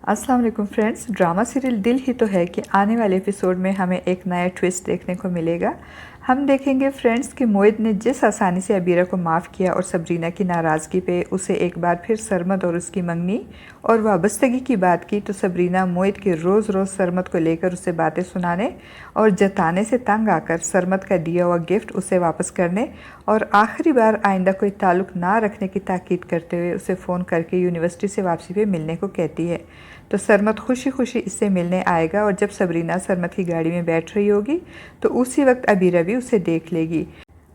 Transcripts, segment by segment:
अस्सलाम वालेकुम friends. Drama serial दिल ही तो है कि आने वाले एपिसोड में हमें एक नया ट्विस्ट देखने को मिलेगा। हम देखेंगे फ्रेंड्स कि मोहित ने जिस आसानी से अबीरा को माफ़ किया और सबरीना की नाराज़गी पे उसे एक बार फिर सरमद और उसकी मंगनी और वाबस्तगी की बात की, तो सबरीना मोहित के रोज़ रोज़ सरमद को लेकर उसे बातें सुनाने और जताने से तंग आकर सरमद का दिया हुआ गिफ्ट उसे वापस करने और आखिरी बार आइंदा कोई ताल्लुक़ ना रखने की ताकीद करते हुए उसे फ़ोन करके यूनिवर्सिटी से वापसी पे मिलने को कहती है। तो सरमद खुशी खुशी इससे मिलने आएगा और जब सबरीना सरमद की गाड़ी में बैठ रही होगी तो उसी वक्त अबीरा भी उसे देख लेगी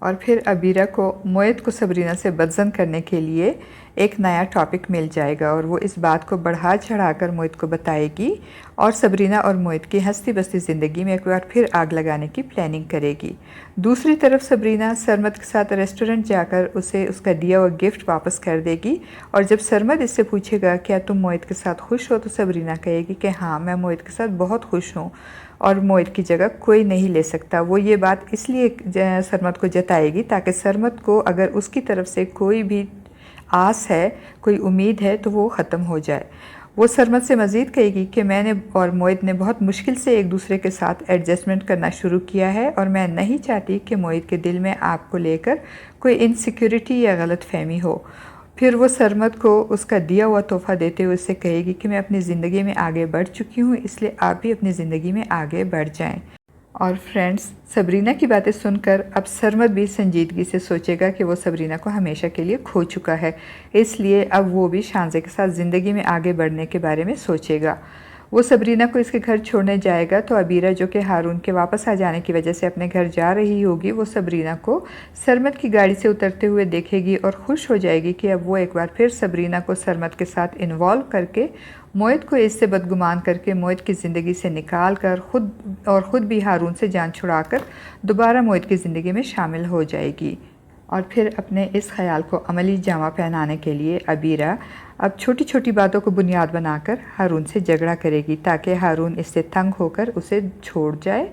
और फिर अबीरा को मोहित को सबरीना से बदज़न करने के लिए एक नया टॉपिक मिल जाएगा और वो इस बात को बढ़ा चढ़ाकर मोहित को बताएगी और सबरीना और मोहित की हंसती बसती ज़िंदगी में एक बार फिर आग लगाने की प्लानिंग करेगी। दूसरी तरफ सबरीना सरमद के साथ रेस्टोरेंट जाकर उसे उसका दिया हुआ गिफ्ट वापस कर देगी और जब सरमद इससे पूछेगा क्या तुम मोहित के साथ खुश हो, तो सबरीना कहेगी कि हाँ, मैं मोहित के साथ बहुत खुश हूँ और मोहित की जगह कोई नहीं ले सकता। वो ये बात इसलिए सरमद को जताएगी ताकि सरमद को अगर उसकी तरफ से कोई भी आस है, कोई उम्मीद है, तो वो ख़त्म हो जाए। वो सरमद से मज़ीद कहेगी कि मैंने और मोहित ने बहुत मुश्किल से एक दूसरे के साथ एडजस्टमेंट करना शुरू किया है और मैं नहीं चाहती कि मोहित के दिल में आपको लेकर कोई इनसिक्योरिटी या गलत फहमी हो। फिर वो सरमद को उसका दिया हुआ तोहफ़ा देते हुए उससे कहेगी कि मैं अपनी ज़िंदगी में आगे बढ़ चुकी हूँ, इसलिए आप भी अपनी ज़िंदगी में आगे बढ़ जाएं। और फ्रेंड्स, सबरीना की बातें सुनकर अब सरमद भी संजीदगी से सोचेगा कि वो सबरीना को हमेशा के लिए खो चुका है, इसलिए अब वो भी शानज़े के साथ ज़िंदगी में आगे बढ़ने के बारे में सोचेगा। वो सबरीना को इसके घर छोड़ने जाएगा तो अबीरा, जो कि हारून के वापस आ जाने की वजह से अपने घर जा रही होगी, वो सबरीना को सरमद की गाड़ी से उतरते हुए देखेगी और खुश हो जाएगी कि अब वो एक बार फिर सबरीना को सरमद के साथ इन्वॉल्व करके मोहित को इससे बदगुमान करके मोहित की ज़िंदगी से निकाल कर ख़ुद भी हारून से जान छुड़ाकर दोबारा मोहित की ज़िंदगी में शामिल हो जाएगी। और फिर अपने इस ख्याल को अमली जामा पहनाने के लिए अबीरा अब छोटी छोटी बातों को बुनियाद बनाकर हारून से झगड़ा करेगी ताकि हारून इससे तंग होकर उसे छोड़ जाए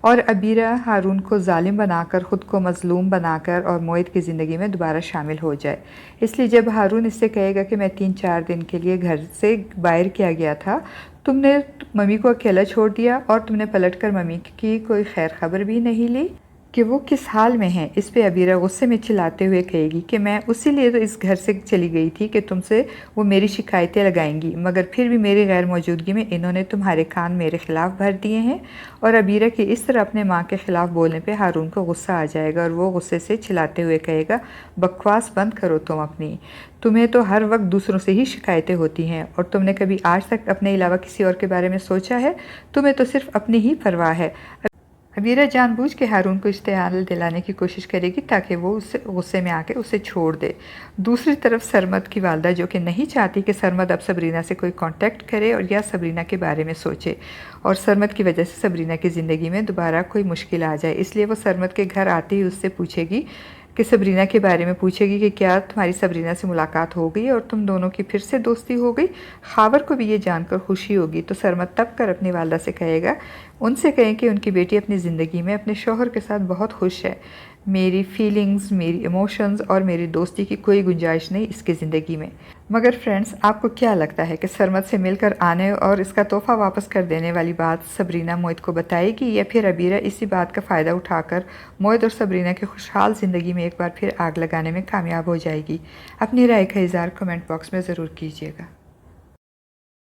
और अबीरा हारून को जालिम बनाकर ख़ुद को मज़लूम बनाकर और मोहित की ज़िंदगी में दोबारा शामिल हो जाए। इसलिए जब हारून इससे कहेगा कि मैं 3-4 दिन के लिए घर से बाहर किया गया था, तुमने मम्मी को अकेला छोड़ दिया और तुमने पलटकर मम्मी की कोई खैर खबर भी नहीं ली कि वो किस हाल में हैं, इस पे अबीरा गुस्से में चिल्लाते हुए कहेगी कि मैं उसी लिए तो इस घर से चली गई थी कि तुमसे वो मेरी शिकायतें लगाएंगी, मगर फिर भी मेरी गैर मौजूदगी में इन्होंने तुम्हारे कान मेरे ख़िलाफ़ भर दिए हैं। और अबीरा की इस तरह अपने माँ के ख़िलाफ़ बोलने पे हारून को गुस्सा आ जाएगा और वो गुस्से से चिल्लाते हुए कहेगा, बकवास बंद करो तुम अपनी, तुम्हें तो हर वक्त दूसरों से ही शिकायतें होती हैं और तुमने कभी आज तक अपने अलावा किसी और के बारे में सोचा है? तुम्हें तो सिर्फ अपनी ही परवाह है। अबीरा जानबूझ के हारून को इश्तेहाल दिलाने की कोशिश करेगी ताकि वो उससे गुस्से में आके उसे छोड़ दे। दूसरी तरफ सरमद की वालदा, जो कि नहीं चाहती कि सरमद अब सबरीना से कोई कांटेक्ट करे और या सबरीना के बारे में सोचे और सरमद की वजह से सबरीना की ज़िंदगी में दोबारा कोई मुश्किल आ जाए, इसलिए वो सरमद के घर आते ही उससे पूछेगी कि सबरीना के बारे में पूछेगी कि क्या तुम्हारी सबरीना से मुलाकात हो गई और तुम दोनों की फिर से दोस्ती हो गई। खावर को भी ये जानकर खुशी होगी तो सरमद तब कर अपनी वालदा से कहेगा, उनसे कहें कि उनकी बेटी अपनी ज़िंदगी में अपने शौहर के साथ बहुत खुश है। मेरी फीलिंग्स, मेरी इमोशंस और मेरी दोस्ती की कोई गुंजाइश नहीं इसकी ज़िंदगी में। मगर फ्रेंड्स, आपको क्या लगता है कि सरमद से मिलकर आने और इसका तोहफ़ा वापस कर देने वाली बात सबरीना मोहित को बताएगी या फिर अबीरा इसी बात का फ़ायदा उठाकर मोहित और सबरीना की खुशहाल ज़िंदगी में एक बार फिर आग लगाने में कामयाब हो जाएगी? अपनी राय का इज़हार कमेंट बॉक्स में ज़रूर कीजिएगा।